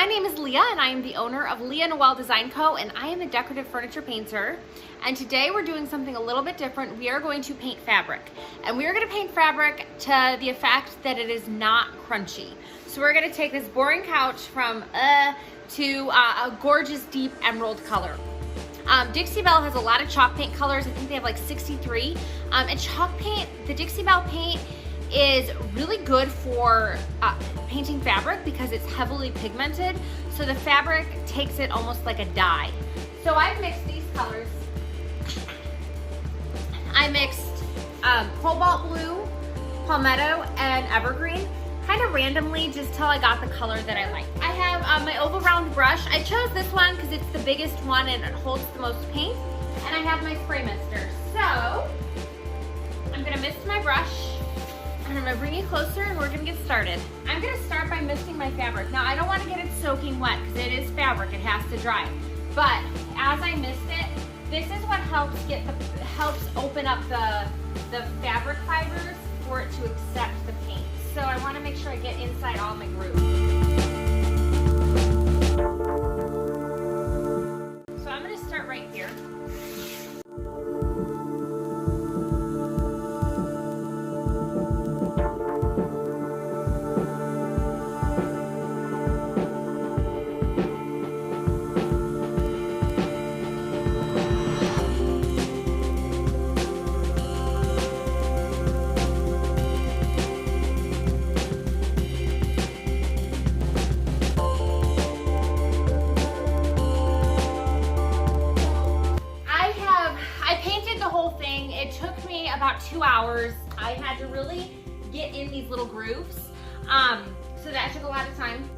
my name is Leah and I am the owner of Leah Noel Design Co. and I am a decorative furniture painter. And today we're doing something a little bit different. We are going to paint fabric. And we are going to paint fabric to the effect that it is not crunchy. So we're going to take this boring couch from to a gorgeous deep emerald color. Dixie Belle has a lot of chalk paint colors. I think they have like 63. And chalk paint, the Dixie Belle paint is really good for painting fabric because it's heavily pigmented. So the fabric takes it almost like a dye. So I've mixed these colors. I mixed Cobalt Blue, Palmetto, and Evergreen, kind of randomly just till I got the color that I like. I have my oval round brush. I chose this one because it's the biggest one and it holds the most paint. And I have my spray mister. So I'm gonna mist my brush. And I'm gonna bring you closer and we're gonna get started. I'm gonna start by misting my fabric. Now I don't wanna get it soaking wet because it is fabric, it has to dry. But as I mist it, this is what helps open up the fabric fibers for it to accept the paint. So I wanna make sure I get inside all my grooves. So I'm gonna start right here. It took me about 2 hours. I had to really get in these little grooves. So that took a lot of time,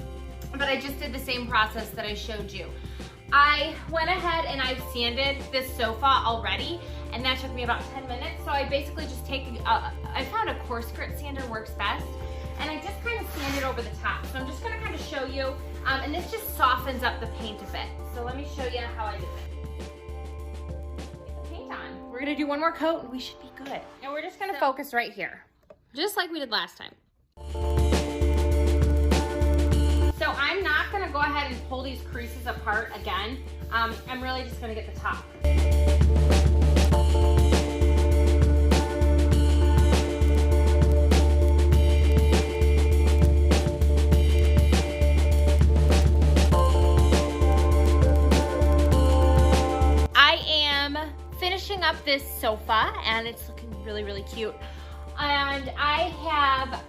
but I just did the same process that I showed you. I went ahead and I've sanded this sofa already, and that took me about 10 minutes. So I basically just take, I found a coarse grit sander works best, and I just kind of sand it over the top. So I'm just gonna kind of show you, and this just softens up the paint a bit. So let me show you how I do it. We're gonna do one more coat and we should be good. And we're just gonna focus right here, just like we did last time. So I'm not gonna go ahead and pull these creases apart again. I'm really just gonna get the top. Finishing up this sofa and it's looking really, really cute. And I have,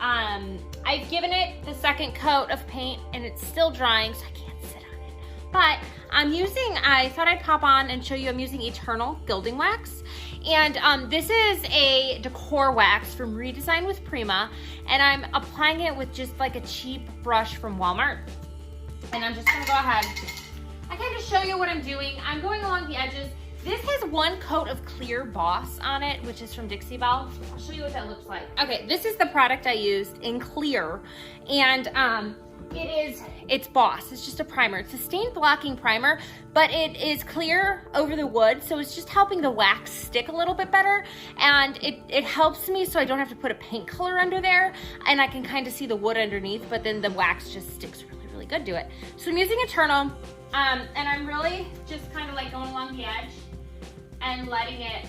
I've given it the second coat of paint and it's still drying, so I can't sit on it. But I'm using, I thought I'd pop on and show you, I'm using Eternal Gilding Wax. And this is a decor wax from Redesign with Prima. And I'm applying it with just like a cheap brush from Walmart. And I'm just gonna go ahead. I kind of show you what I'm doing. I'm going along the edges. This has one coat of clear B.O.S. on it, which is from Dixie Belle. I'll show you what that looks like. Okay, this is the product I used in clear, and it's B.O.S. It's just a primer. It's a stain blocking primer, but it is clear over the wood, so it's just helping the wax stick a little bit better, and it helps me so I don't have to put a paint color under there, and I can kind of see the wood underneath, but then the wax just sticks really, really good to it. So I'm using Eternal, and I'm really just kind of like going along the edge and letting it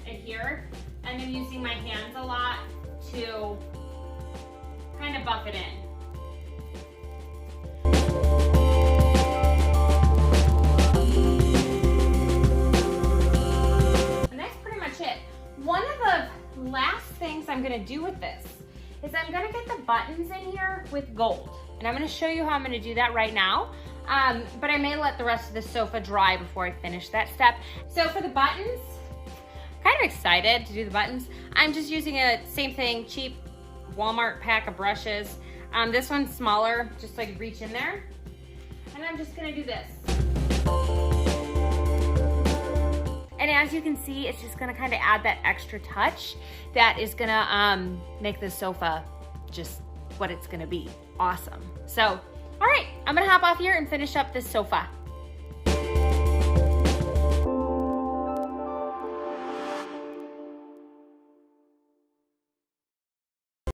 adhere. And I'm using my hands a lot to kind of buff it in. And that's pretty much it. One of the last things I'm gonna do with this is I'm gonna get the buttons in here with gold. And I'm gonna show you how I'm gonna do that right now. But I may let the rest of the sofa dry before I finish that step. So for the buttons, kind of excited to do the buttons. I'm just using a same thing, cheap Walmart pack of brushes. This one's smaller, just so I can reach in there. And I'm just gonna do this. And as you can see, it's just gonna kind of add that extra touch that is gonna make the sofa just what it's gonna be, awesome. So, all right, I'm gonna hop off here and finish up this sofa.